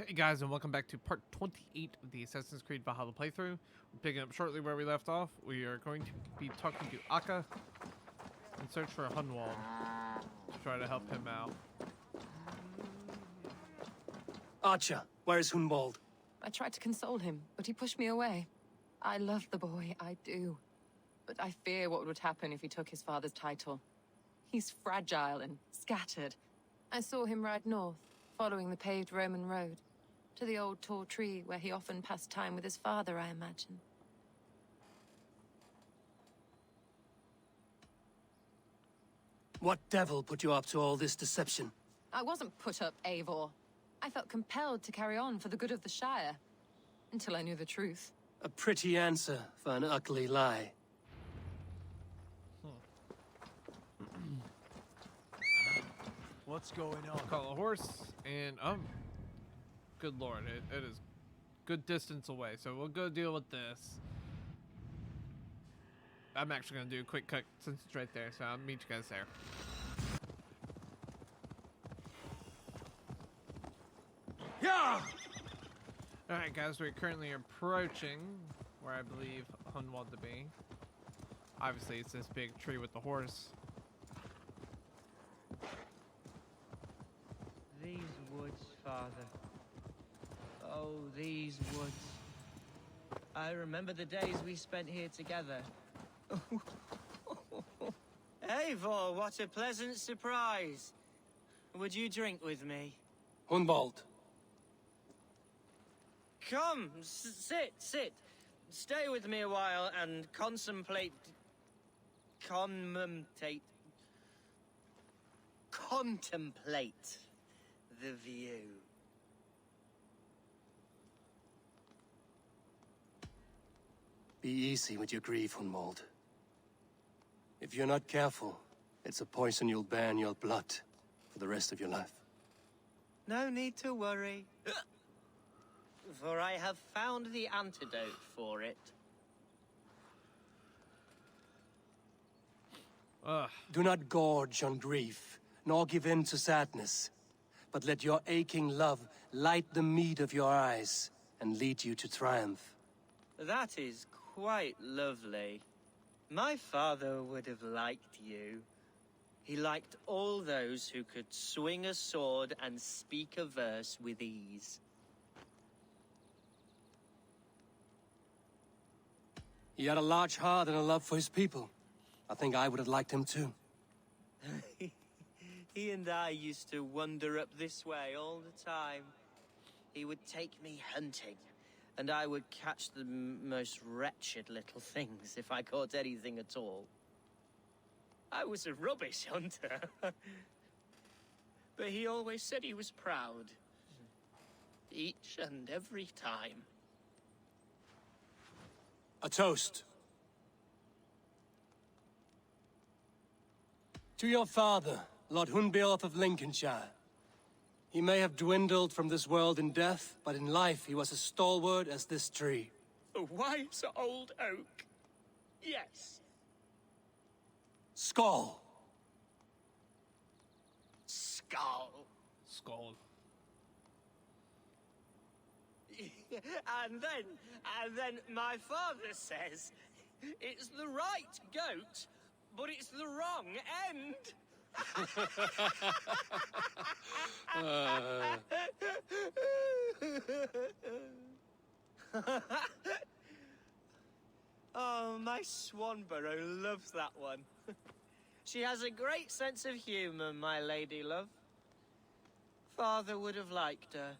Hey guys, and welcome back to part 28 of the Assassin's Creed Valhalla playthrough. We're picking up shortly where we left off. We are going to be talking to Akka and search for Hunwald to try to help him out. Archer, where is Hunwald? I tried to console him, but he pushed me away. I love the boy, I do. But I fear what would happen if he took his father's title. He's fragile and scattered. I saw him ride north, following the paved Roman road, to the old tall tree where he often passed time with his father, I imagine. What devil put you up to all this deception? I wasn't put up, Eivor. I felt compelled to carry on for the good of the Shire, until I knew the truth. A pretty answer for an ugly lie. What's going on? Call a horse, and good lord, it is good distance away, so we'll go deal with this. I'm actually gonna do a quick cut since it's right there, so I'll meet you guys there. Yeah! Alright guys, we're currently approaching where I believe Hunwald to be. Obviously it's this big tree with the horse. These woods, Father. Oh, these woods. I remember the days we spent here together. Eivor, what a pleasant surprise. Would you drink with me? Hunwald. Come, sit. Stay with me a while and contemplate the view. Be easy with your grief, Hunwald. If you're not careful, it's a poison you'll bear in your blood for the rest of your life. No need to worry. For I have found the antidote for it. Do not gorge on grief, nor give in to sadness, but let your aching love light the mead of your eyes and lead you to triumph. That is quite lovely. My father would have liked you. He liked all those who could swing a sword and speak a verse with ease. He had a large heart and a love for his people. I think I would have liked him too. He and I used to wander up this way all the time. He would take me hunting, and I would catch the most wretched little things if I caught anything at all. I was a rubbish hunter. But he always said he was proud. Each and every time. A toast. To your father, Lord Hunbeorth of Lincolnshire. He may have dwindled from this world in death, but in life he was as stalwart as this tree. A wise old oak. Yes. Skull. Skull. Skull. And then my father says, it's the right goat, but it's the wrong end. Oh, my Swanborough loves that one. She has a great sense of humor, my lady love. Father would have liked her.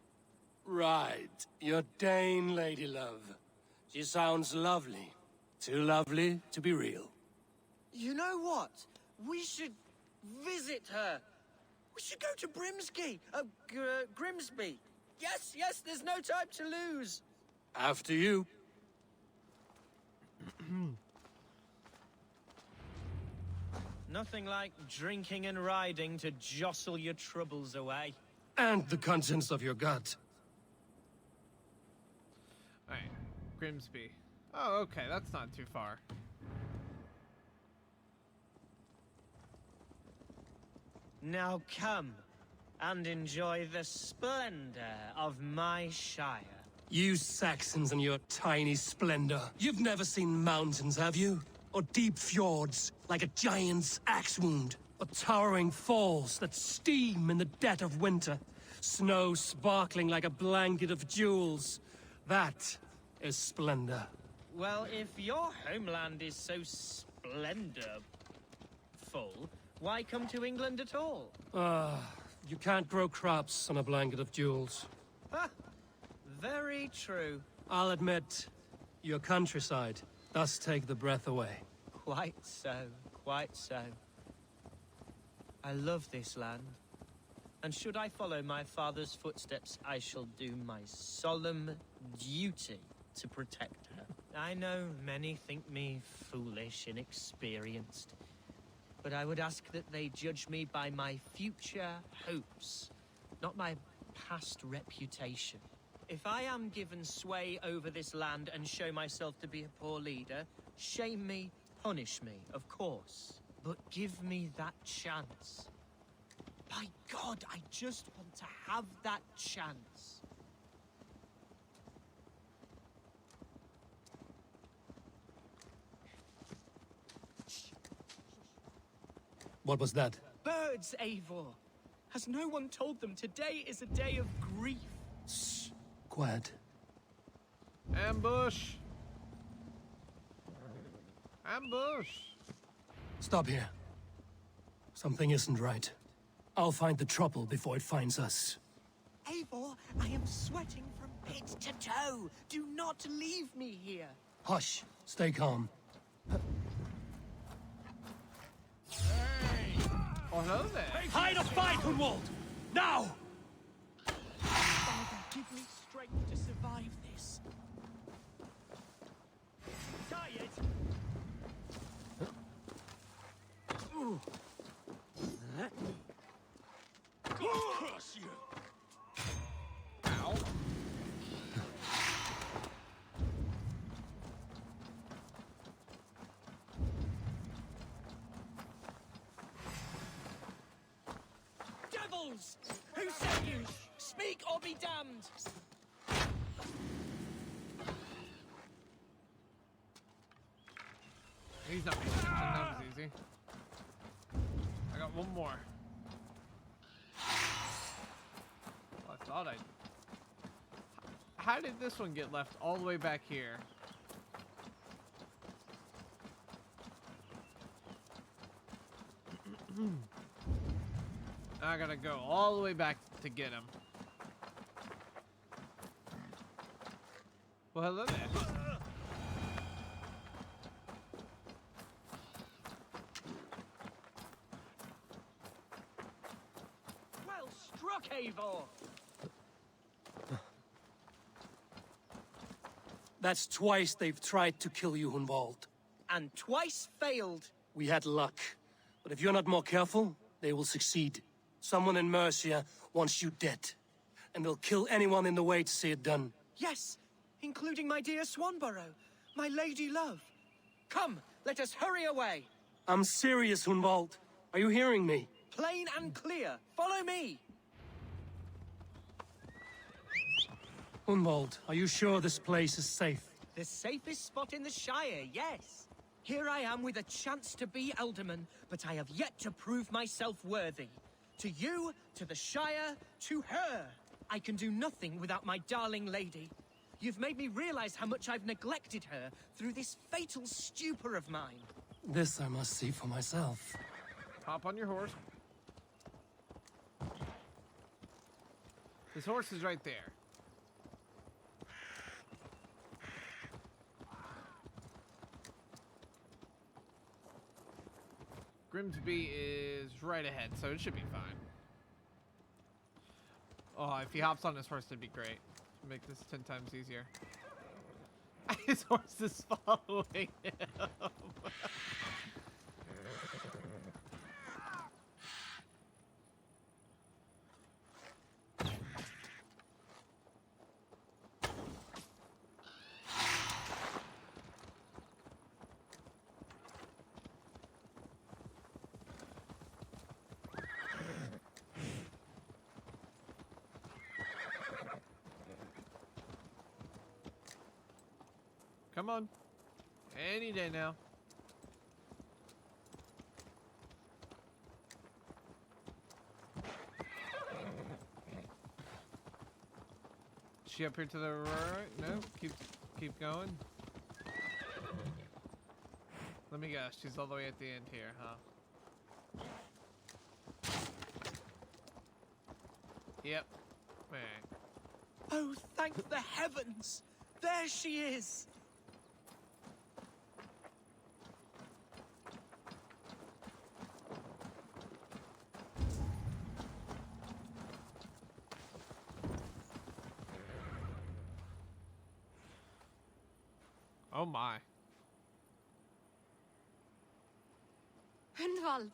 Right. Your Dane lady love. She sounds lovely. Too lovely to be real. You know what? We should visit her. We should go to Grimsby. Yes, there's no time to lose. After you. Nothing like drinking and riding to jostle your troubles away. And the contents of your gut. Alright, Grimsby. Oh, okay, that's not too far. Now come. and enjoy the splendor of my shire. You Saxons and your tiny splendor. You've never seen mountains, have you? Or deep fjords, like a giant's axe wound? Or towering falls that steam in the dead of winter? Snow sparkling like a blanket of jewels? That is splendor. Well, if your homeland is so splendorful, why come to England at all? You can't grow crops on a blanket of jewels. Ha! Very true. I'll admit, your countryside does take the breath away. Quite so, quite so. I love this land. And should I follow my father's footsteps, I shall do my solemn duty to protect her. I know many think me foolish, inexperienced, but I would ask that they judge me by my future hopes, not my past reputation. If I am given sway over this land and show myself to be a poor leader, shame me, punish me, of course. But give me that chance. By God, I just want to have that chance. What was that? Birds, Eivor. Has no one told them today is a day of grief? Shh. Quiet. Ambush! Ambush! Stop here. Something isn't right. I'll find the trouble before it finds us. Eivor, I am sweating from head to toe. Do not leave me here. Hush. Stay calm. Oh, hello there. Hide or fight, Hunwald! Now! Father, give me strength to survive this. Tired? Curse you! Ow. Devils! Who sent you? Speak or be damned! He's not paying attention. That was easy. I got one more. Well, I thought I'd... How did this one get left all the way back here? I gotta go all the way back to get him. Well, hello there. Well struck, Eivor! That's twice they've tried to kill you, Hunwald. And twice failed. We had luck. But if you're not more careful, they will succeed. Someone in Mercia wants you dead. And they'll kill anyone in the way to see it done. Yes, including my dear Swanborough, my lady love. Come, let us hurry away. I'm serious, Hunwald. Are you hearing me? Plain and clear. Follow me. Hunwald, are you sure this place is safe? The safest spot in the Shire, yes. Here I am with a chance to be Ealdorman, but I have yet to prove myself worthy. To you, to the Shire, to her. I can do nothing without my darling lady. You've made me realize how much I've neglected her through this fatal stupor of mine. This I must see for myself. Hop on your horse. This horse is right there. Grimsby is right ahead, so it should be fine. Oh, if he hops on his horse, that'd be great. Make this 10 times easier. His horse is following him. Come on. Any day now. She up here to the right? No, keep going. Let me guess, she's all the way at the end here, huh? Yep. Alright. Oh, thank the heavens! There she is! Oh my. Hundvald!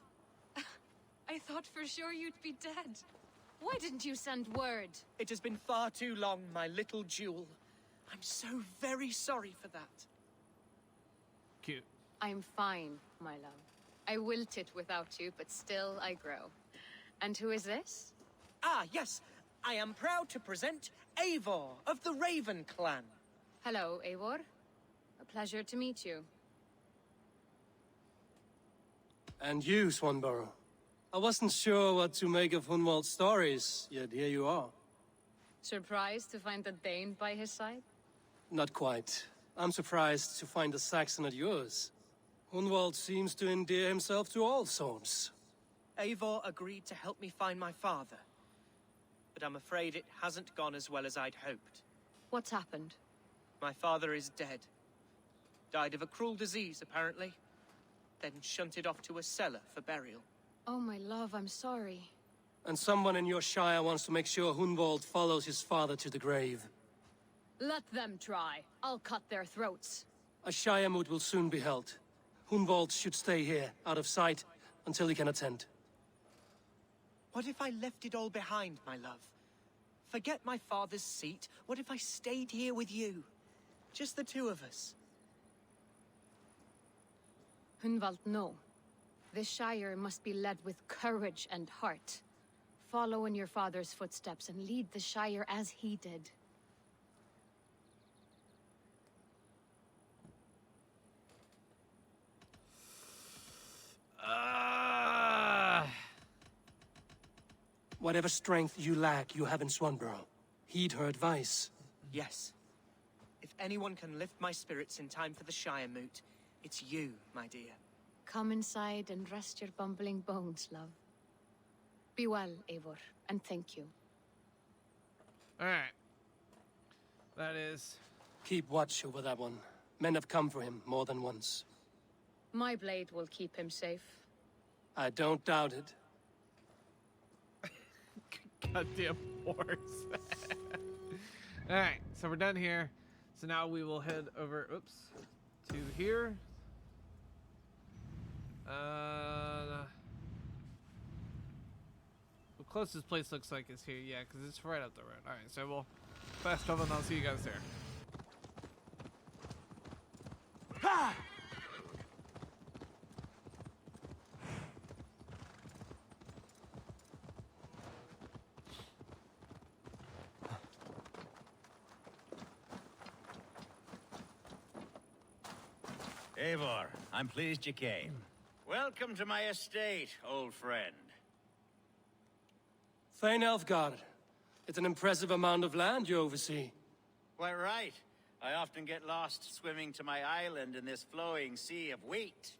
I thought for sure you'd be dead. Why didn't you send word? It has been far too long, my little jewel. I'm so very sorry for that. Cute. I'm fine, my love. I wilted without you, but still I grow. And who is this? Ah, yes. I am proud to present Eivor of the Raven clan. Hello, Eivor. A pleasure to meet you. And you, Swanborough. I wasn't sure what to make of Hunwald's stories, yet here you are. Surprised to find a Dane by his side? Not quite. I'm surprised to find a Saxon at yours. Hunwald seems to endear himself to all sorts. Eivor agreed to help me find my father. But I'm afraid it hasn't gone as well as I'd hoped. What's happened? My father is dead. Died of a cruel disease, apparently. Then shunted off to a cellar for burial. Oh, my love, I'm sorry. And someone in your shire wants to make sure Hunwald follows his father to the grave. Let them try. I'll cut their throats. A shire moot will soon be held. Hunwald should stay here, out of sight, until he can attend. What if I left it all behind, my love? Forget my father's seat. What if I stayed here with you? Just the two of us. Hunwald, no. This Shire must be led with courage and heart. Follow in your father's footsteps and lead the Shire as he did. Whatever strength you lack, you have in Swanborough. Heed her advice. Yes. If anyone can lift my spirits in time for the Shire moot, it's you, my dear. Come inside and rest your bumbling bones, love. Be well, Eivor, and thank you. Alright. That is... Keep watch over that one. Men have come for him more than once. My blade will keep him safe. I don't doubt it. Goddamn horse. Alright, so we're done here. So now we will head over, oops, to here. The closest place looks like is here, yeah, because it's right up the road. Alright, so we'll fast travel and I'll see you guys there. Eivor, I'm pleased you came. Welcome to my estate, old friend. Thane Elfgard. It's an impressive amount of land you oversee. Quite right. I often get lost swimming to my island in this flowing sea of wheat.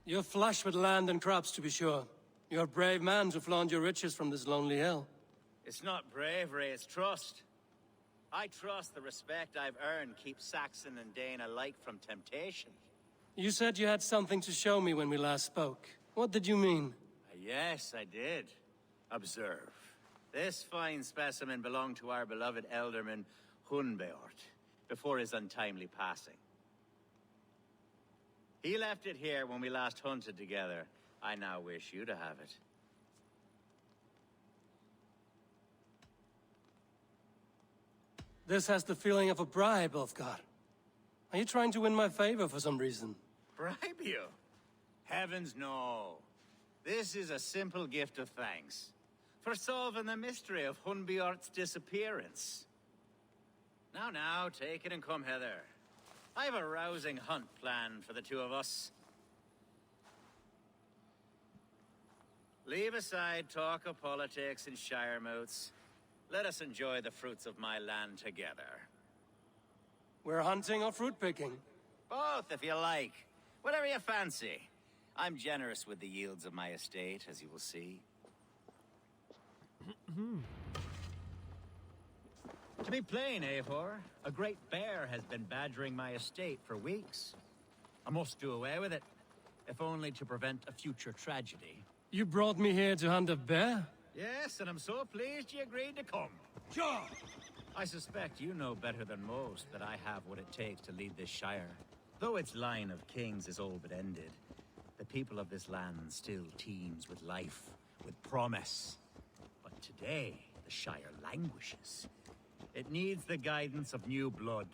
You're flush with land and crops, to be sure. You're a brave man to flaunt your riches from this lonely hill. It's not bravery, it's trust. I trust the respect I've earned keeps Saxon and Dane alike from temptation. You said you had something to show me when we last spoke. What did you mean? Yes, I did. Observe. This fine specimen belonged to our beloved Ealdorman, Hunbeort, before his untimely passing. He left it here when we last hunted together. I now wish you to have it. This has the feeling of a bribe, Ulfgar. Are you trying to win my favor for some reason? Bribe you? Heavens, no. This is a simple gift of thanks for solving the mystery of Hunbeort's disappearance. Now, take it and come hither. I have a rousing hunt planned for the two of us. Leave aside talk of politics and shire moats. Let us enjoy the fruits of my land together. We're hunting or fruit picking? Both, if you like. Whatever you fancy. I'm generous with the yields of my estate, as you will see. To be plain, Eivor, a great bear has been badgering my estate for weeks. I must do away with it, if only to prevent a future tragedy. You brought me here to hunt a bear? Yes, and I'm so pleased you agreed to come. Sure. I suspect you know better than most that I have what it takes to lead this shire. Though its line of kings is all but ended, the people of this land still teems with life, with promise. But today, the shire languishes. It needs the guidance of new blood.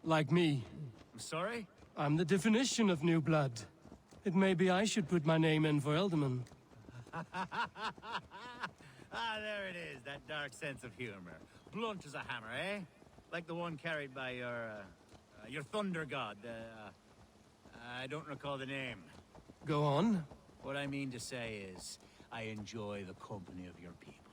Like me. I'm sorry? I'm the definition of new blood. It may be I should put my name in for Ealdorman. Ah, there it is, that dark sense of humor. Blunt as a hammer, eh? Like the one carried by your thunder god. I don't recall the name. Go on. What I mean to say is, I enjoy the company of your people.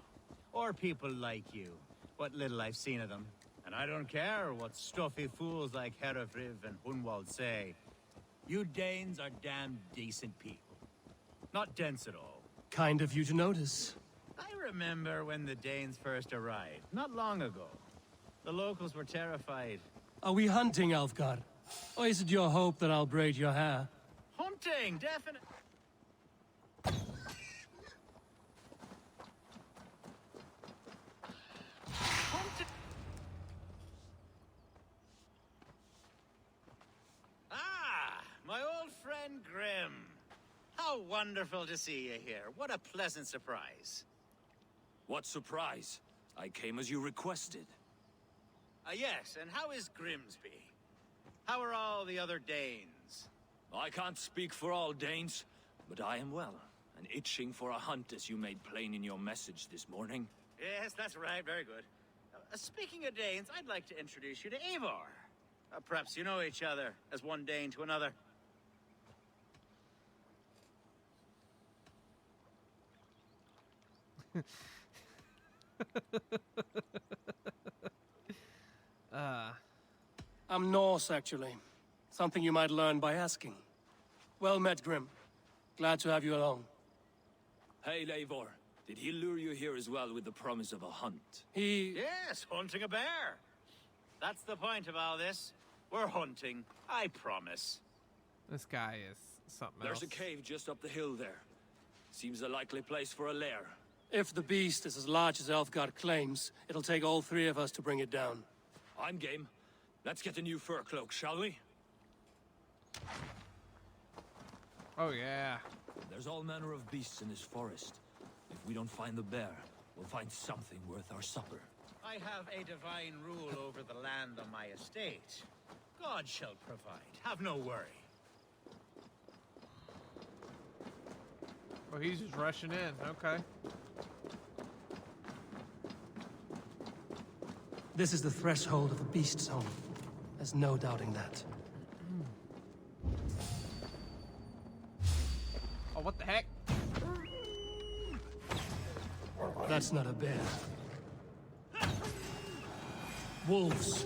Or people like you. What little I've seen of them. And I don't care what stuffy fools like Herefriv and Hunwald say. You Danes are damn decent people. Not dense at all. Kind of you to notice. I remember when the Danes first arrived, not long ago. The locals were terrified. Are we hunting, Alfgar? Or is it your hope that I'll braid your hair? Hunting, definitely. Hunting. Ah, my old friend Grim. How wonderful to see you here. What a pleasant surprise. What surprise? I came as you requested. Yes, and how is Grimsby? How are all the other Danes? I can't speak for all Danes, but I am well, and itching for a hunt as you made plain in your message this morning. Yes, that's right. Very good. Speaking of Danes, I'd like to introduce you to Eivor. Perhaps you know each other, as one Dane to another. I'm Norse, actually. Something you might learn by asking. Well met, Grim. Glad to have you along. Hey, Eivor. Did he lure you here as well with the promise of a hunt? He... Yes, hunting a bear. That's the point of all this. We're hunting, I promise. This guy is something else. There's a cave just up the hill there. Seems a likely place for a lair. If the beast is as large as Elfgard claims, it'll take all three of us to bring it down. I'm game. Let's get a new fur cloak, shall we? Oh yeah. There's all manner of beasts in this forest. If we don't find the bear, we'll find something worth our supper. I have a divine rule over the land on my estate. God shall provide. Have no worry. Oh, he's just rushing in. Okay. This is the threshold of the beast's home. There's no doubting that. Oh, what the heck? That's not a bear. Wolves.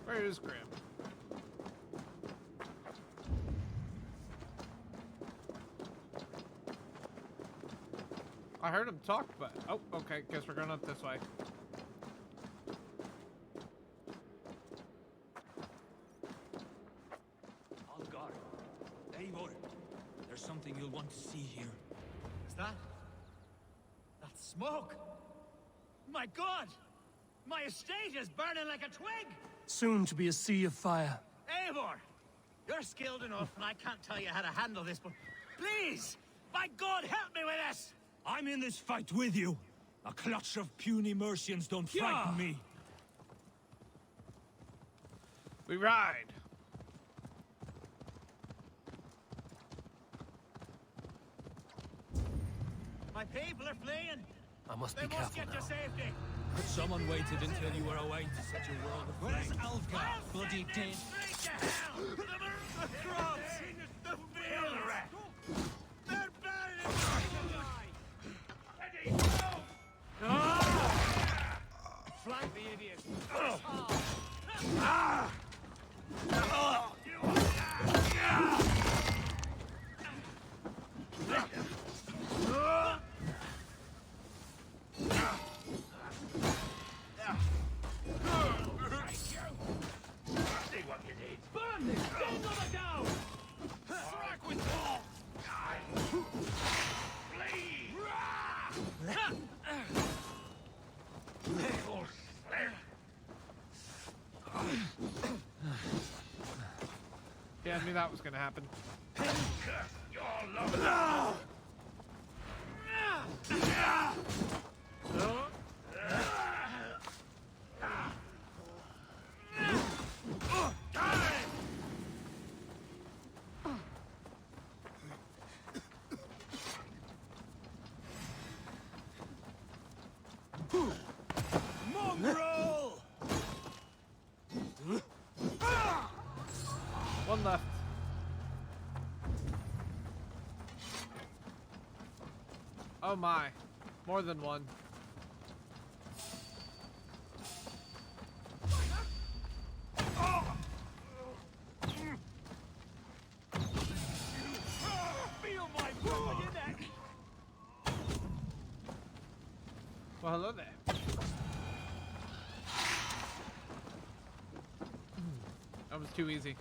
Where is Grim? I heard him talk, but... Oh, okay. Guess we're going up this way. Algar. Eivor. There's something you'll want to see here. Is that? That's smoke! My God! My estate is burning like a twig! Soon to be a sea of fire. Eivor! You're skilled enough, and I can't tell you how to handle this, but please! By God, help me with this! I'm in this fight with you. A clutch of puny Mercians don't frighten me. We ride. My people are fleeing. I must They be must careful get to now. safety. Someone waited until you were away to set your world aflame. Where's Alfgar? Bloody dead. Straight to hell! The crops! The fields! They're buried in Flank the idiot. Burn this! Stand on the down! Strike with all! Yeah, I knew that was gonna happen. Mongrel! One left. Oh my. More than one. Feel my breath on your neck! Well, hello there. That was too easy.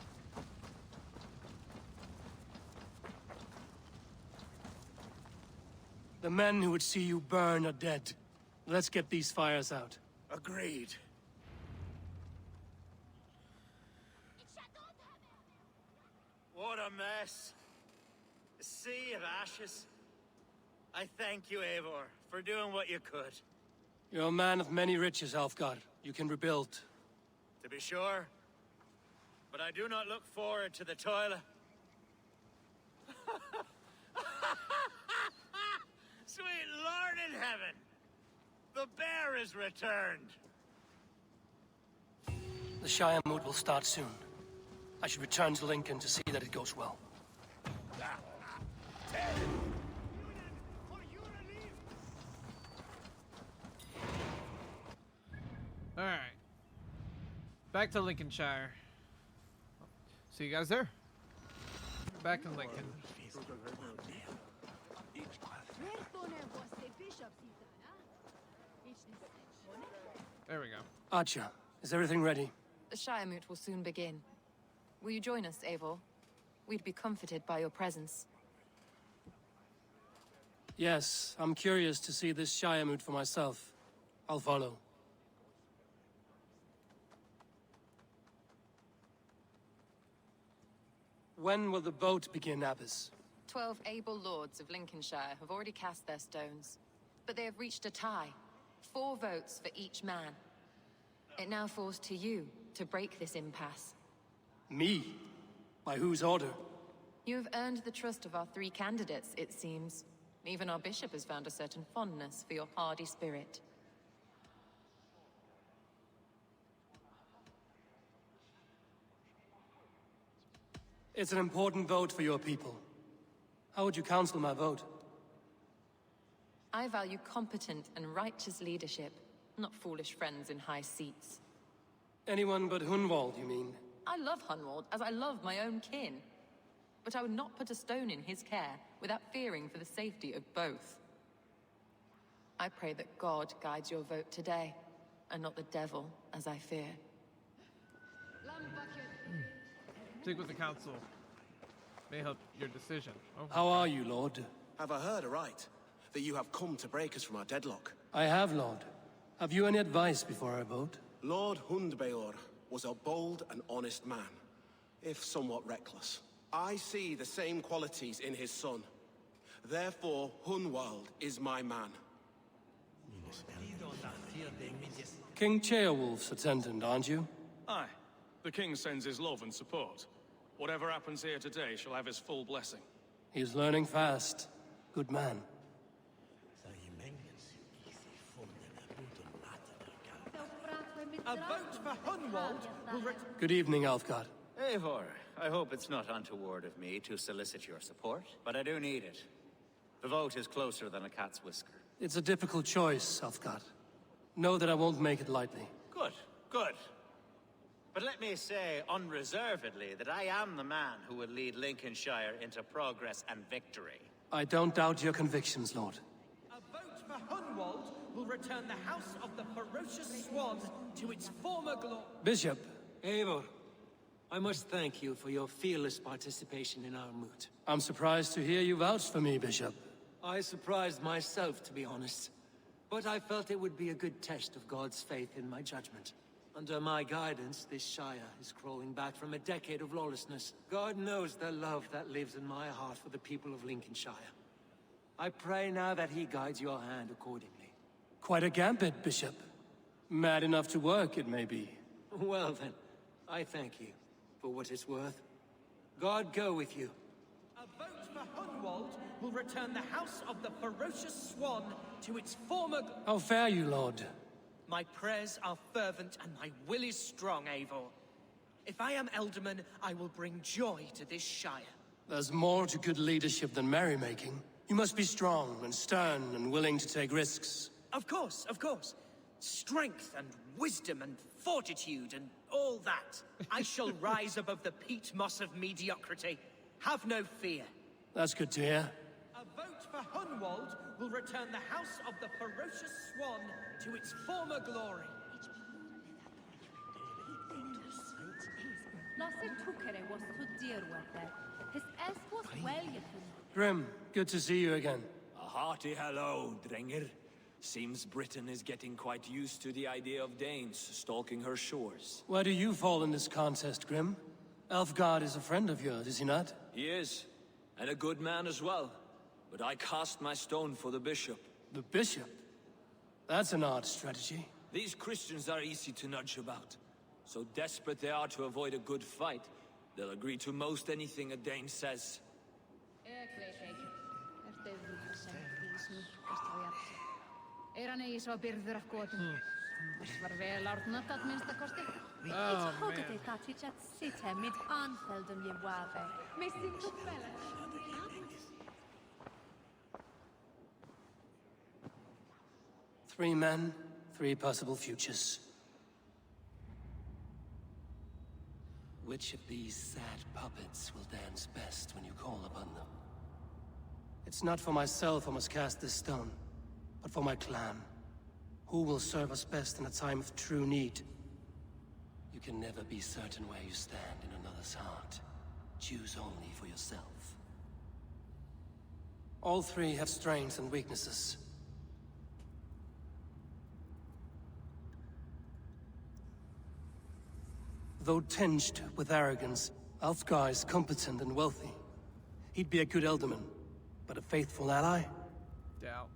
The men who would see you burn are dead. Let's get these fires out. Agreed. What a mess. A sea of ashes. I thank you, Eivor, for doing what you could. You're a man of many riches, Alfgar. You can rebuild. To be sure. But I do not look forward to the toilet. Sweet Lord in heaven! The bear is returned! The Shire mood will start soon. I should return to Lincoln to see that it goes well. Alright. Back to Lincolnshire. See you guys there. Back in Lincoln. There we go. Archer, is everything ready? The Shire Moot will soon begin. Will you join us, Eivor? We'd be comforted by your presence. Yes, I'm curious to see this Shire mood for myself. I'll follow. When will the vote begin, Abbess? 12 able lords of Lincolnshire have already cast their stones, but they have reached a tie. 4 votes for each man. It now falls to you to break this impasse. Me? By whose order? You have earned the trust of our 3 candidates, it seems. Even our bishop has found a certain fondness for your hardy spirit. It's an important vote for your people. How would you counsel my vote? I value competent and righteous leadership, not foolish friends in high seats. Anyone but Hunwald, you mean? I love Hunwald as I love my own kin. But I would not put a stone in his care without fearing for the safety of both. I pray that God guides your vote today, and not the devil, as I fear. Speak with the council. May help your decision. Oh. How are you, Lord? Have I heard aright? That you have come to break us from our deadlock? I have, Lord. Have you any advice before I vote? Lord Hundbeor was a bold and honest man, if somewhat reckless. I see the same qualities in his son. Therefore, Hunwald is my man. King Ceolwulf's attendant, aren't you? Aye, The king sends his love and support. Whatever happens here today shall have his full blessing. He's learning fast. Good man. A vote for Hunwald will Good evening, Alfgard. Eivor, I hope it's not untoward of me to solicit your support, but I do need it. The vote is closer than a cat's whisker. It's a difficult choice, Alfgard. Know that I won't make it lightly. Good, good. But let me say unreservedly that I am the man who will lead Lincolnshire into progress and victory. I don't doubt your convictions, Lord. A vote for Hunwald will return the House of the Ferocious Swan to its former glory. Bishop, Eivor, I must thank you for your fearless participation in our moot. I'm surprised to hear you vouch for me, Bishop. I surprised myself, to be honest. But I felt it would be a good test of God's faith in my judgment. Under my guidance, this Shire is crawling back from a decade of lawlessness. God knows the love that lives in my heart for the people of Lincolnshire. I pray now that he guides your hand accordingly. Quite a gambit, Bishop. Mad enough to work, it may be. Well then, I thank you for what it's worth. God go with you. A vote for Hunwald will return the House of the Ferocious Swan to its former... How fare you, Lord? My prayers are fervent and my will is strong, Eivor. If I am Ealdorman, I will bring joy to this Shire. There's more to good leadership than merrymaking. You must be strong and stern and willing to take risks. Of course, of course. Strength and wisdom and fortitude and all that. I shall rise above the peat moss of mediocrity. Have no fear. That's good to hear. A vote for Hunwald will return the House of the Ferocious Swan to its former glory. Grim, good to see you again. A hearty hello, Drenger. Seems Britain is getting quite used to the idea of Danes stalking her shores. Where do you fall in this contest, Grim? Elfgard is a friend of yours, is he not? He is, and a good man as well. But I cast my stone for the bishop. The bishop? That's an odd strategy. These Christians are easy to nudge about. So desperate they are to avoid a good fight, they'll agree to most anything a Dane says. Three men, three possible futures. Which of these sad puppets will dance best when you call upon them? It's not for myself I must cast this stone, but for my clan. Who will serve us best in a time of true need? You can never be certain where you stand in another's heart. Choose only for yourself. All three have strengths and weaknesses. Though tinged with arrogance, Alfgar is competent and wealthy. He'd be a good Ealdorman, but a faithful ally? Doubt.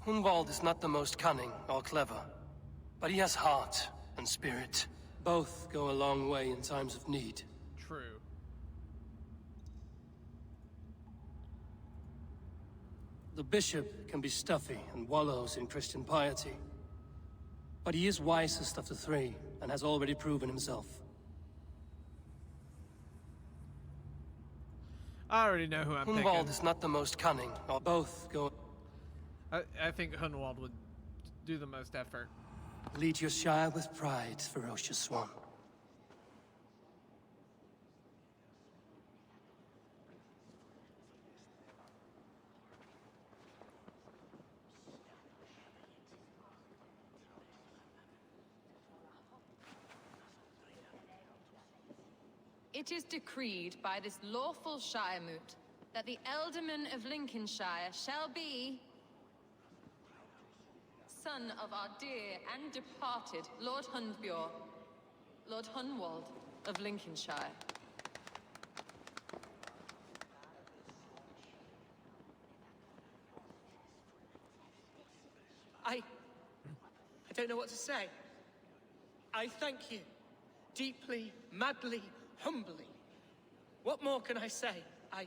Hunwald is not the most cunning or clever, but he has heart and spirit. Both go a long way in times of need. True. The bishop can be stuffy and wallows in Christian piety. But he is wisest of the three, and has already proven himself. I already know who I'm picking. Hunwald is not the most cunning, or both go... I think Hunwald would do the most effort. Lead your Shire with pride, ferocious swan. It is decreed by this lawful Shire moot that the Ealdorman of Lincolnshire shall be... son of our dear and departed Lord Hundbjorn, Lord Hunwald of Lincolnshire. I don't know what to say. I thank you. Deeply, madly, humbly. What more can I say? I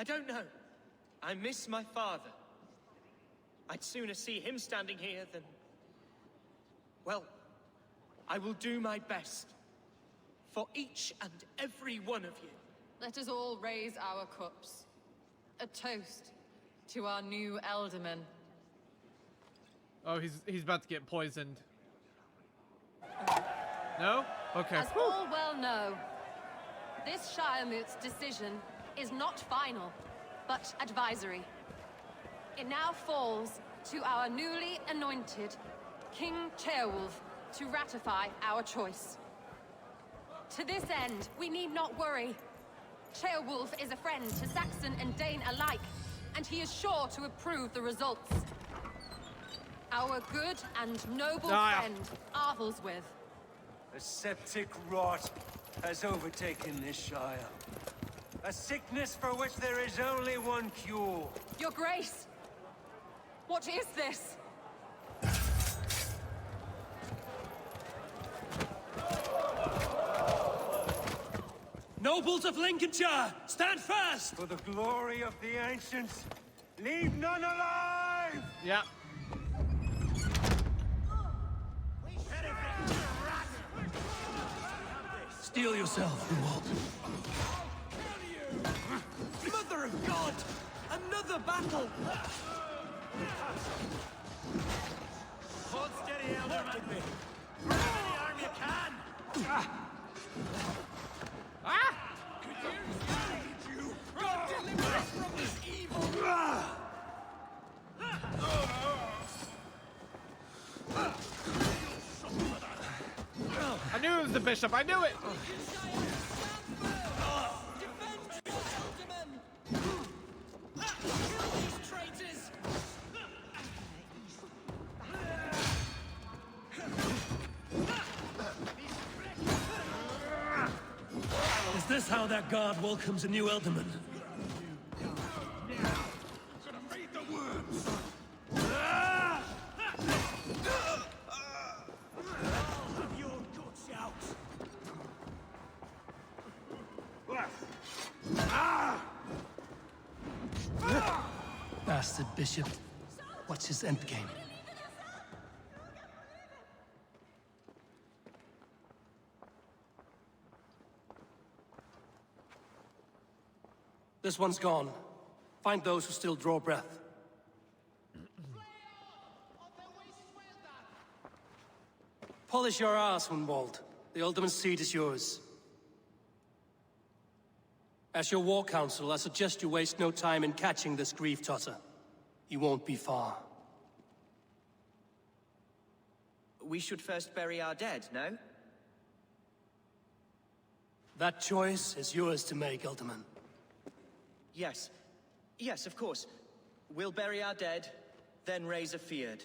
don't know. I miss my father. I'd sooner see him standing here than... Well, I will do my best. For each and every one of you. Let us all raise our cups. A toast to our new Ealdorman. Oh, he's about to get poisoned. No? Okay. As all well know, this Shiremoot's decision is not final, but advisory. It now falls to our newly anointed King Ceolwulf to ratify our choice. To this end, we need not worry. Ceolwulf is a friend to Saxon and Dane alike, and he is sure to approve the results. Our good and noble friend, Arthelswith. A septic rot has overtaken this Shire. A sickness for which there is only one cure. Your Grace! What is this? Nobles of Lincolnshire, stand fast! For the glory of the ancients, leave none alive! Yeah. Steel yourself, Romuald. Mother of God! Another battle! Hold steady, Ealdorman. Bring any arm you can. God deliver us from this evil! I knew it was the bishop. I knew it. Is this how that guard welcomes a new Ealdorman? Bastard bishop. What's his endgame? This one's gone. Find those who still draw breath. Polish your ass, Hunwald. The Ealdorman's seat is yours. As your war council, I suggest you waste no time in catching this grief tosser. He won't be far. We should first bury our dead, no? That choice is yours to make, Ealdorman. Yes. Yes, of course. We'll bury our dead, then raise a feared.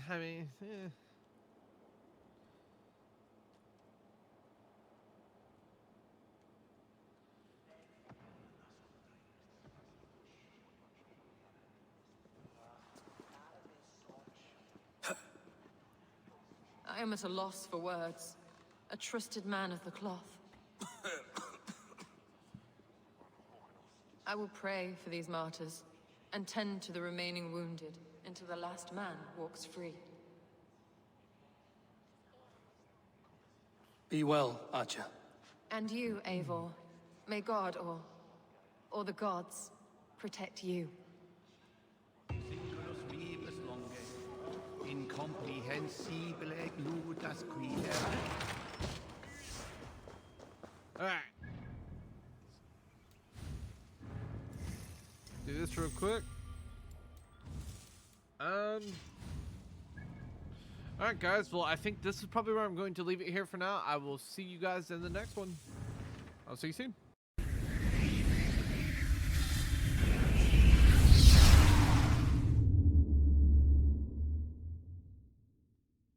I mean, I am at a loss for words. A trusted man of the cloth. I will pray for these martyrs, and tend to the remaining wounded, until the last man walks free. Be well, Archer. And you, Eivor. May God, or the gods, protect you. Incomprehensibile glutas quidem. alright. Do this real quick. Alright guys, well I think this is probably where I'm going to leave it here for now. I will see you guys in the next one. I'll see you soon.